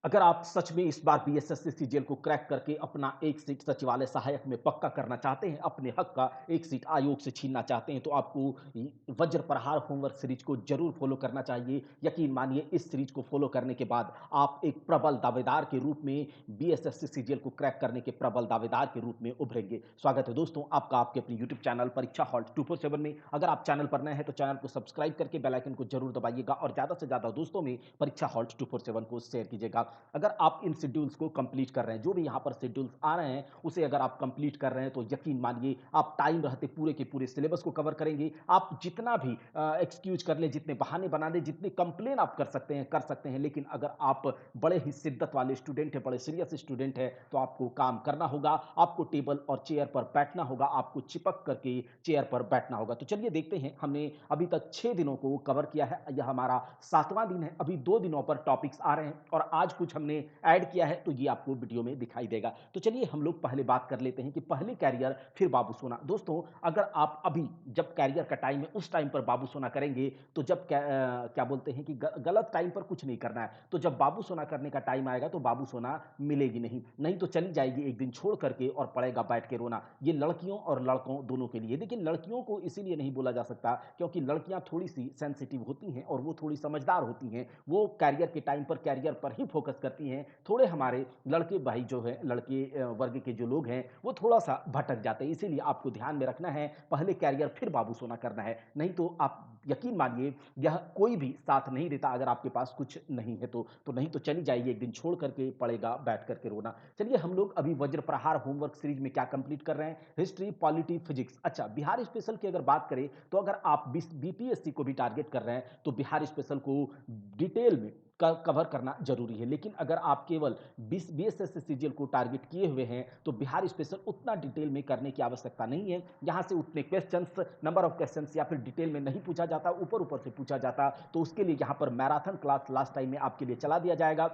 अगर आप सच में इस बार बीएसएससी सीजीएल को क्रैक करके अपना एक सीट सचिवालय सहायक में पक्का करना चाहते हैं, अपने हक का एक सीट आयोग से छीनना चाहते हैं, तो आपको वज्र प्रहार होमवर्क सीरीज को जरूर फॉलो करना चाहिए। यकीन मानिए इस सीरीज को फॉलो करने के बाद आप एक प्रबल दावेदार के रूप में बीएसएससी सीजीएल को क्रैक करने के प्रबल दावेदार के रूप में उभरेंगे। स्वागत है दोस्तों आपका आपके अपने यूट्यूब चैनल परीक्षा हॉल्ट 247 में। अगर आप चैनल पर नए हैं तो चैनल को सब्सक्राइब करके बेल आइकन को जरूर दबाइएगा और ज्यादा से ज्यादा दोस्तों में परीक्षा हॉल्ट 247 को शेयर कीजिएगा। अगर आप इन शेड्यूल्स को कंप्लीट कर रहे हैं, जो भी यहाँ पर शेड्यूल्स आ रहे हैं उसे अगर आप कंप्लीट कर रहे हैं तो यकीन मानिए आप टाइम रहते पूरे के पूरे सिलेबस को कवर करेंगे। आप जितना भी एक्सक्यूज कर ले, जितने बहाने बना दे, जितने कंप्लेन आप कर सकते हैं, लेकिन अगर आप बड़े ही शिद्दत वाले स्टूडेंट हैं, बड़े सीरियस स्टूडेंट हैं, तो आपको काम करना होगा। आपको टेबल और चेयर पर बैठना होगा, आपको चिपक करके चेयर पर बैठना होगा। तो चलिए देखते हैं, हमने अभी तक 6 दिनों को कवर किया है, यह हमारा 7वां दिन है। अभी 2 दिनों पर टॉपिक्स आ रहे हैं और आज कुछ हमने ऐड किया है, तो ये आपको वीडियो में दिखाई देगा। तो चलिए हम लोग पहले बात कर लेते हैं कि पहले कैरियर फिर बाबू सोना। दोस्तों अगर आप अभी जब कैरियर का टाइम है उस टाइम पर बाबू सोना करेंगे तो जब क्या बोलते हैं कि गलत टाइम पर कुछ नहीं करना है, तो जब बाबू सोना करने का टाइम आएगा तो बाबू सोना मिलेगी नहीं, नहीं तो चली जाएगी एक दिन छोड़ करके और पड़ेगा बैठ के रोना। ये लड़कियों और लड़कों दोनों के लिए, लेकिन लड़कियों को इसीलिए नहीं बोला जा सकता क्योंकि लड़कियां थोड़ी सी सेंसिटिव होती हैं और वो थोड़ी समझदार होती हैं। वो कैरियर के टाइम पर कैरियर पर ही फोकस करती हैं। थोड़े हमारे लड़के भाई जो है, लड़के वर्ग के जो लोग हैं वो थोड़ा सा भटक जाते हैं। इसीलिए आपको ध्यान में रखना है, पहले कैरियर फिर बाबू सोना करना है, नहीं तो आप यकीन मानिए यह कोई भी साथ नहीं देता। अगर आपके पास कुछ नहीं है तो नहीं तो चली जाइए एक दिन छोड़ करके पड़ेगा बैठ करके रोना। चलिए हम लोग अभी वज्र प्रहार होमवर्क सीरीज में क्या कंप्लीट कर रहे हैं, हिस्ट्री पॉलिटी फिजिक्स। अच्छा, बिहार स्पेशल की अगर बात करें तो अगर आप बीपीएससी को भी टारगेट कर रहे हैं तो बिहार स्पेशल को डिटेल में कवर करना जरूरी है। लेकिन अगर आप केवल बीएसएस सीजीएल को टारगेट किए हुए हैं तो बिहार स्पेशल उतना डिटेल में करने की आवश्यकता नहीं है। यहां से उतने क्वेश्चंस, नंबर ऑफ क्वेश्चंस या फिर डिटेल में नहीं पूछा जाता, ऊपर ऊपर से पूछा जाता। तो उसके लिए यहां पर मैराथन क्लास लास्ट टाइम में आपके लिए चला दिया जाएगा।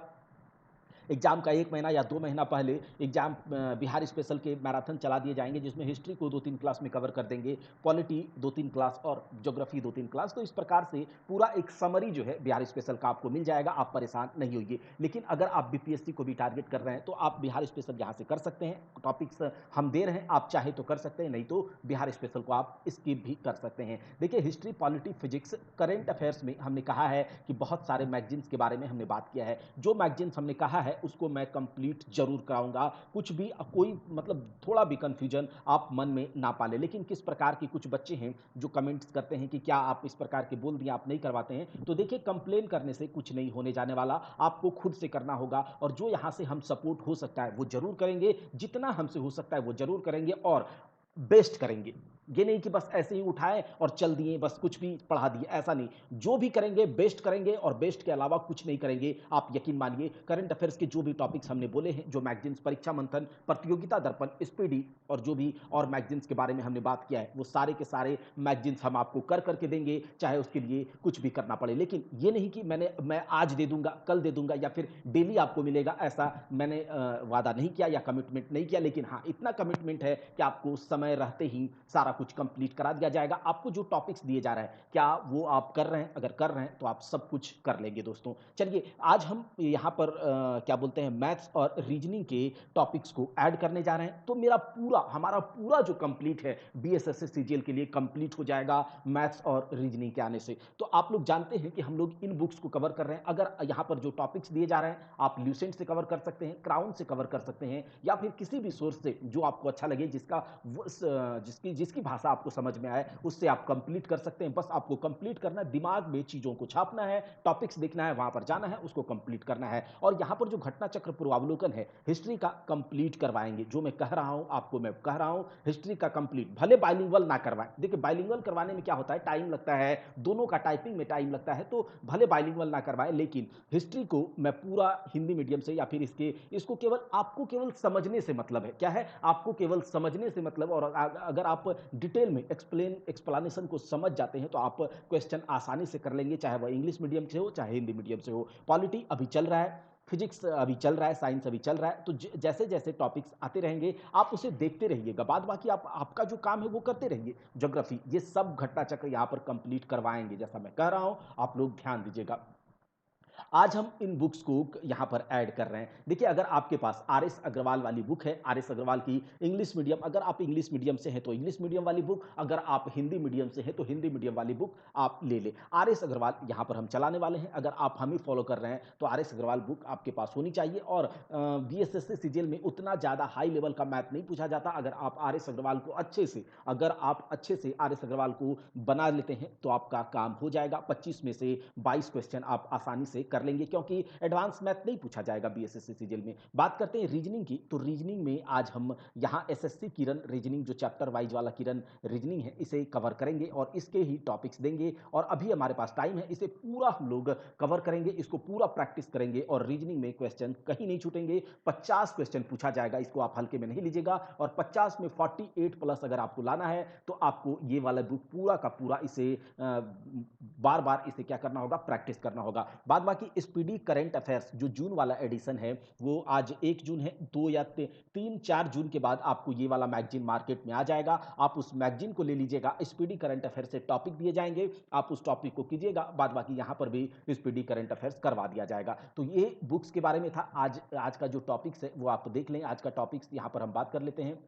एग्जाम का 1 महीना या 2 महीना पहले एग्जाम बिहार स्पेशल के मैराथन चला दिए जाएंगे, जिसमें हिस्ट्री को 2-3 क्लास में कवर कर देंगे, पॉलिटी 2-3 क्लास और ज्योग्राफी 2-3 क्लास। तो इस प्रकार से पूरा एक समरी जो है बिहार स्पेशल का आपको मिल जाएगा, आप परेशान नहीं होइए। लेकिन अगर आप बीपीएससी को भी टारगेट कर रहे हैं तो आप बिहार स्पेशल यहाँ से कर सकते हैं। टॉपिक्स हम दे रहे हैं, आप चाहे तो कर सकते हैं, नहीं तो बिहार स्पेशल को आप स्किप भी कर सकते हैं। देखिए history polity physics current affairs में हमने कहा है कि बहुत सारे मैगजीन्स के बारे में हमने बात किया है। जो मैगजीन्स हमने कहा है उसको मैं कंप्लीट जरूर कराऊंगा। कुछ भी कोई मतलब थोड़ा भी कंफ्यूजन आप मन में ना पाले। लेकिन किस प्रकार के कुछ बच्चे हैं जो कमेंट्स करते हैं कि क्या आप इस प्रकार के बोल दिए, आप नहीं करवाते हैं, तो देखिए कंप्लेन करने से कुछ नहीं होने जाने वाला, आपको खुद से करना होगा। और जो यहां से हम सपोर्ट हो सकता है वो जरूर करेंगे, जितना हमसे हो सकता है वो जरूर करेंगे और बेस्ट करेंगे। ये नहीं कि बस ऐसे ही उठाए और चल दिए, बस कुछ भी पढ़ा दिए, ऐसा नहीं। जो भी करेंगे बेस्ट करेंगे और बेस्ट के अलावा कुछ नहीं करेंगे। आप यकीन मानिए करंट अफेयर्स के जो भी टॉपिक्स हमने बोले हैं, जो मैगजीन्स परीक्षा मंथन, प्रतियोगिता दर्पण, स्पीडी और जो भी और मैगजीन्स के बारे में हमने बात किया है, वो सारे के सारे मैगजीन्स हम आपको कर करके देंगे, चाहे उसके लिए कुछ भी करना पड़े। लेकिन ये नहीं कि मैं आज दे दूंगा, कल दे दूंगा या फिर डेली आपको मिलेगा, ऐसा मैंने वादा नहीं किया या कमिटमेंट नहीं किया। लेकिन हाँ, इतना कमिटमेंट है कि आपको समय रहते ही सारा कुछ कंप्लीट करा दिया जाएगा। आपको जो टॉपिक्स दिए जा रहे हैं क्या वो आप कर रहे हैं? अगर कर रहे हैं तो आप सब कुछ कर लेंगे दोस्तों। चलिए आज हम यहाँ पर क्या बोलते हैं, मैथ्स और रीजनिंग के टॉपिक्स को ऐड करने जा रहे हैं। तो हमारा पूरा जो कंप्लीट है बीएसएससी सीजीएल के लिए कंप्लीट हो जाएगा मैथ्स और रीजनिंग के आने से। तो आप लोग जानते हैं कि हम लोग इन बुक्स को कवर कर रहे हैं। अगर यहाँ पर जो टॉपिक्स दिए जा रहे हैं आप ल्यूसेंट से कवर कर सकते हैं, क्राउन से कवर कर सकते हैं, या फिर किसी भी सोर्स से जो आपको अच्छा लगे, जिसकी जिसकी भाषा आपको समझ में आए, उससे आप कंप्लीट कर सकते हैं। बस आपको कंप्लीट करना है, दिमाग में चीजों को छापना है, टॉपिक्स देखना है, वहां पर जाना है, उसको कंप्लीट करना है। और यहां पर जो घटना चक्र पूर्वावलोकन है हिस्ट्री का कंप्लीट करवाएंगे। जो मैं कह रहा हूं आपको, मैं कह रहा हूं हिस्ट्री का कंप्लीट, भले बाइलिंगुअल ना करवाएं। देखिए बाइलिंगुअल करवाने में क्या होता है, टाइम लगता है, दोनों का टाइपिंग में टाइम लगता है, तो भले बाइलिंगुअल ना करवाएं, लेकिन हिस्ट्री को मैं पूरा हिंदी मीडियम से या फिर इसको केवल आपको केवल समझने से मतलब है। क्या है, आपको केवल समझने से मतलब। और अगर आप डिटेल में एक्सप्लेनेशन को समझ जाते हैं तो आप क्वेश्चन आसानी से कर लेंगे, चाहे वह इंग्लिश मीडियम से हो चाहे हिंदी मीडियम से हो। पॉलिटी अभी चल रहा है, फिजिक्स अभी चल रहा है, साइंस अभी चल रहा है। तो जैसे जैसे टॉपिक्स आते रहेंगे आप उसे देखते रहिएगा, बाद बाकी आपका जो काम है वो करते रहिए। ज्योग्राफी, ये सब घटना चक्र यहाँ पर कंप्लीट करवाएंगे, जैसा मैं कह रहा हूं, आप लोग ध्यान दीजिएगा। आज हम इन बुक्स को यहाँ पर ऐड कर रहे हैं। देखिए, अगर आपके पास आर.एस. अग्रवाल वाली बुक है, आर.एस. अग्रवाल की इंग्लिश मीडियम, अगर आप इंग्लिश मीडियम से हैं तो इंग्लिश मीडियम वाली बुक, अगर आप हिंदी मीडियम से हैं तो हिंदी मीडियम वाली बुक आप ले लें। आर.एस. अग्रवाल यहाँ पर हम चलाने वाले हैं। अगर आप हमें फॉलो कर रहे हैं तो आर.एस. अग्रवाल बुक आपके पास होनी चाहिए। और बीएसएससी सीजीएल में उतना ज़्यादा हाई लेवल का मैथ नहीं पूछा जाता। अगर आप आर.एस. अग्रवाल को अच्छे से आर.एस. अग्रवाल को बना लेते हैं तो आपका काम हो जाएगा। 25 में से 22 क्वेश्चन आप आसानी से कर लेंगे, क्योंकि एडवांस मैथ नहीं पूछा जाएगा बीएसएससी सीजीएल में। बात करते हैं रीजनिंग की, तो रीजनिंग में आज हम यहाँ एसएससी किरण रीजनिंग, जो चैप्टर वाइज वाला किरण रीजनिंग है, इसे कवर करेंगे और इसके ही टॉपिक्स देंगे। और अभी हमारे पास टाइम है, इसे पूरा हम लोग कवर करेंगे, इसको पूरा प्रैक्टिस करेंगे और रीजनिंग में क्वेश्चन कहीं नहीं छूटेंगे। 50 क्वेश्चन पूछा जाएगा, इसको आप हल्के में नहीं लीजिएगा। और 50 में 48 प्लस अगर आपको लाना है तो आपको ये वाला बुक पूरा का पूरा इसे बार बार इसे क्या करना होगा, प्रैक्टिस करना होगा। बाद बाकी स्पीडी करंट अफेयर्स जो जून वाला एडिशन है, वो आज 1 जून है, 2 या 3-4 जून के बाद आपको ये वाला मैगजीन मार्केट में आ जाएगा। आप उस मैगजीन को ले लीजिएगा। स्पीडी करंट अफेयर से टॉपिक दिए जाएंगे, आप उस टॉपिक को कीजिएगा। बाद बाकी यहाँ पर भी स्पीडी करंट अफेयर्स करवा दिया जाएगा। तो ये बुक्स के बारे में था। आज का जो टॉपिक्स है वो आप देख लें। आज का टॉपिक्स यहाँ पर हम बात कर लेते हैं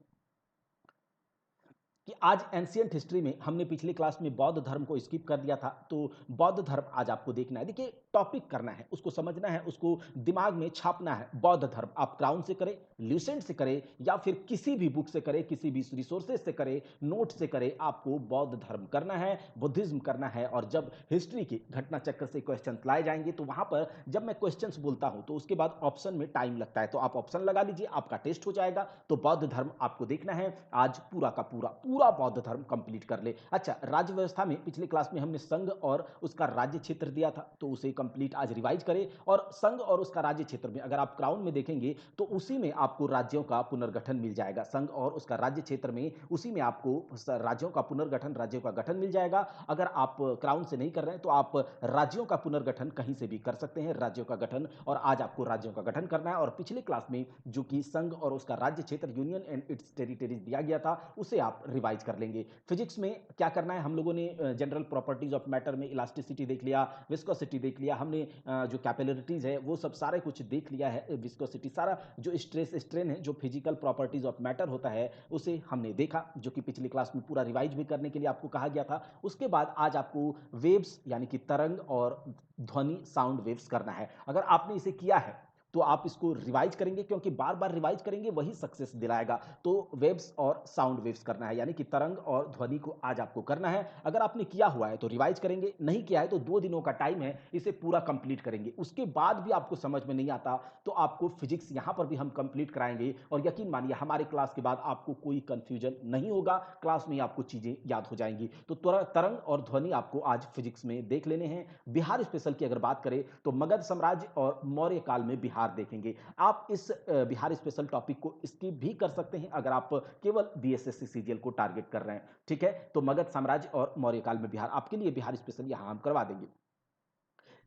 कि आज एंशिएंट हिस्ट्री में हमने पिछले क्लास में बौद्ध धर्म को स्किप कर दिया था, तो बौद्ध धर्म आज आपको देखना है। देखिए, टॉपिक करना है, उसको समझना है, उसको दिमाग में छापना है। बौद्ध धर्म आप क्राउन से करें, ल्यूसेंट से करें या फिर किसी भी बुक से करें, किसी भी रिसोर्सेज से करें, नोट से करें, आपको बौद्ध धर्म करना है, बुद्धिज्म करना है। और जब हिस्ट्री के घटना चक्र से क्वेश्चन लाए जाएंगे तो वहां पर जब मैं क्वेश्चंस बोलता हूं तो उसके बाद ऑप्शन में टाइम लगता है, तो आप ऑप्शन लगा लीजिए, आपका टेस्ट हो जाएगा। तो बौद्ध धर्म आपको देखना है। आज पूरा का पूरा बौद्ध धर्म कंप्लीट कर ले। अच्छा, राज्य व्यवस्था में पिछले क्लास में हमने संघ और उसका राज्य क्षेत्र दिया था, तो उसे कंप्लीट आज रिवाइज करें। और संघ और उसका राज्य क्षेत्र में अगर आप क्राउन में देखेंगे तो उसी में आपको राज्यों का पुनर्गठन मिल जाएगा। संघ और उसका राज्य क्षेत्र में उसी में आपको राज्यों का पुनर्गठन, राज्यों का गठन मिल जाएगा। अगर आप क्राउन से नहीं कर रहे हैं तो आप राज्यों का पुनर्गठन कहीं से भी कर सकते हैं, राज्यों का गठन। और आज आपको राज्यों का गठन करना है। और पिछले क्लास में जो कि संघ और उसका राज्य क्षेत्र, यूनियन एंड इट्स टेरिटरीज दिया गया था, उसे आप रिवाइज कर लेंगे। फिजिक्स में क्या करना है, हम लोगों ने जनरल प्रॉपर्टीज ऑफ मैटर में इलास्टिसिटी देख लिया, विस्कोसिटी देख लिया, हमने जो कैपिलरिटीज है वो सब सारे कुछ देख लिया है। विस्कोसिटी सारा जो स्ट्रेस स्ट्रेन है, जो फिजिकल प्रॉपर्टीज ऑफ मैटर होता है, उसे हमने देखा, जो कि पिछली क्लास में पूरा रिवाइज भी करने के लिए आपको कहा गया था। उसके बाद आज आपको वेव्स यानी कि तरंग और ध्वनि साउंड वेव्स करना है। अगर आपने इसे किया है तो आप इसको रिवाइज करेंगे, क्योंकि बार बार रिवाइज करेंगे वही सक्सेस दिलाएगा। तो वेव्स और साउंड वेव्स करना है, यानी कि तरंग और ध्वनि को आज आपको करना है। अगर आपने किया हुआ है तो रिवाइज करेंगे, नहीं किया है तो 2 दिनों का टाइम है, इसे पूरा कंप्लीट करेंगे। उसके बाद भी आपको समझ में नहीं आता तो आपको फिजिक्स यहां पर भी हम कंप्लीट कराएंगे। और यकीन मानिए हमारे क्लास के बाद आपको कोई कंफ्यूजन नहीं होगा, क्लास में आपको चीजें याद हो जाएंगी। तो तरंग और ध्वनि आपको आज फिजिक्स में देख लेने हैं। बिहार स्पेशल की अगर बात करें तो मगध साम्राज्य और मौर्य काल में बिहार देखेंगे। आप इस बिहार स्पेशल टॉपिक को स्किप भी कर सकते हैं अगर आप केवल बीएसएससी सीजीएल को टारगेट कर रहे हैं। ठीक है, तो मगध साम्राज्य और मौर्य काल में बिहार आपके लिए बिहार स्पेशल यहां हम करवा देंगे।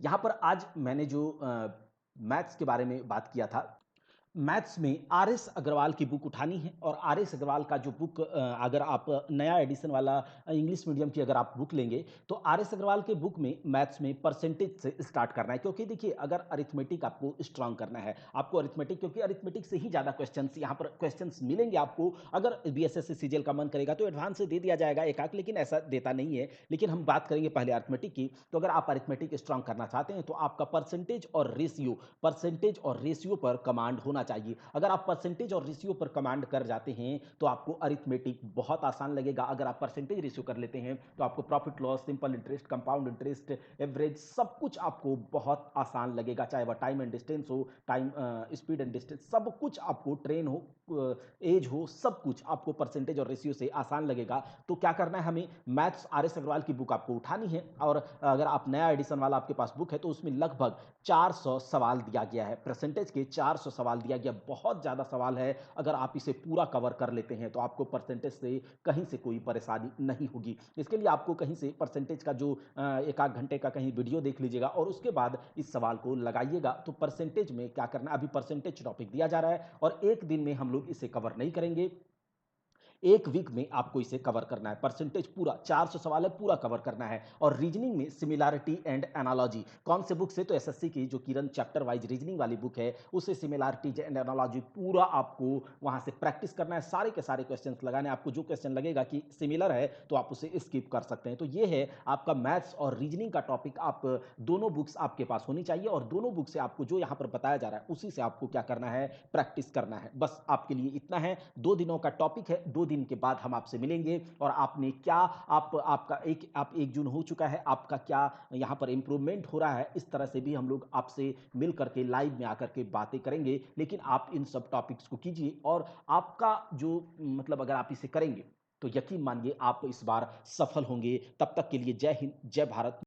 यहां पर आज मैंने जो मैथ्स के बारे में बात किया था, मैथ्स में आर.एस. अग्रवाल की बुक उठानी है। और आर.एस. अग्रवाल का जो बुक, अगर आप नया एडिशन वाला इंग्लिश मीडियम की अगर आप बुक लेंगे तो आर.एस. अग्रवाल के बुक में मैथ्स में परसेंटेज से स्टार्ट करना है। क्योंकि देखिए, अगर अरिथमेटिक आपको स्ट्रांग करना है, आपको अरिथमेटिक, क्योंकि अरिथमेटिक से ही ज़्यादा क्वेश्चंस यहाँ पर क्वेश्चंस मिलेंगे आपको। अगर बीएसएससी सीजीएल का मन करेगा तो एडवांस से दे दिया जाएगा एक आध, लेकिन ऐसा देता नहीं है। लेकिन हम बात करेंगे पहले अरिथमेटिक की। तो अगर आप अरिथमेटिक स्ट्रांग करना चाहते हैं तो आपका परसेंटेज और रेशियो पर कमांड होना चाहिए। अगर आप परसेंटेज और रेशियो पर कमांड कर जाते हैं तो आपको अरिथमेटिक बहुत आसान लगेगा। अगर आप परसेंटेज रेशियो कर लेते हैं तो आपको profit loss, simple interest, compound interest, average, सब कुछ आपको बहुत आसान लगेगा। चाहे वह टाइम एंड डिस्टेंस हो, टाइम स्पीड एंड डिस्टेंस, सब कुछ आपको, ट्रेन हो, एज हो, सब कुछ आपको परसेंटेज और रेशियो से आसान लगेगा। तो क्या करना है, हमें मैथ्स आर.एस. अग्रवाल की बुक आपको उठानी है। और अगर आप नया एडिशन वाला आपके पास बुक है तो उसमें लगभग 400 सवाल दिया गया है, परसेंटेज के 400 सवाल दिया गया। बहुत ज़्यादा सवाल है। अगर आप इसे पूरा कवर कर लेते हैं तो आपको परसेंटेज से कहीं से कोई परेशानी नहीं होगी। इसके लिए आपको कहीं से परसेंटेज का जो एक आध घंटे का कहीं वीडियो देख लीजिएगा और उसके बाद इस सवाल को लगाइएगा। तो परसेंटेज में क्या करना है, अभी परसेंटेज टॉपिक दिया जा रहा है और एक दिन में हम लोग इसे कवर नहीं करेंगे। 1 वीक में आपको इसे कवर करना है। परसेंटेज पूरा 400 सवाल है, पूरा कवर करना है। और रीजनिंग में सिमिलैरिटी एंड एनालॉजी कौन से बुक से? तो एसएससी की जो किरण चैप्टर वाइज रीजनिंग वाली बुक है, उससे सिमिलैरिटीज एंड एनालॉजी पूरा आपको वहां से प्रैक्टिस करना है। सारे के सारे क्वेश्चंस लगाने। आपको जो क्वेश्चन लगेगा कि सिमिलर है तो आप उसे स्किप कर सकते हैं। तो ये है आपका मैथ्स और रीजनिंग का टॉपिक। आप दोनों बुक्स आपके पास होनी चाहिए और दोनों बुक से आपको जो यहां पर बताया जा रहा है उसी से आपको क्या करना है? प्रैक्टिस करना है। बस आपके लिए इतना है। 2 दिनों का टॉपिक है। 2 दिन के बाद हम आपसे मिलेंगे और आपने क्या आपका एक आप 1 जून हो चुका है, आपका क्या यहाँ पर इम्प्रूवमेंट हो रहा है, इस तरह से भी हम लोग आपसे मिल करके लाइव में आकर के बातें करेंगे। लेकिन आप इन सब टॉपिक्स को कीजिए और आपका जो मतलब अगर आप इसे करेंगे, तो यकीन मानिए आप इस बार सफल होंगे। तब तक के लिए जय हिंद, जय भारत।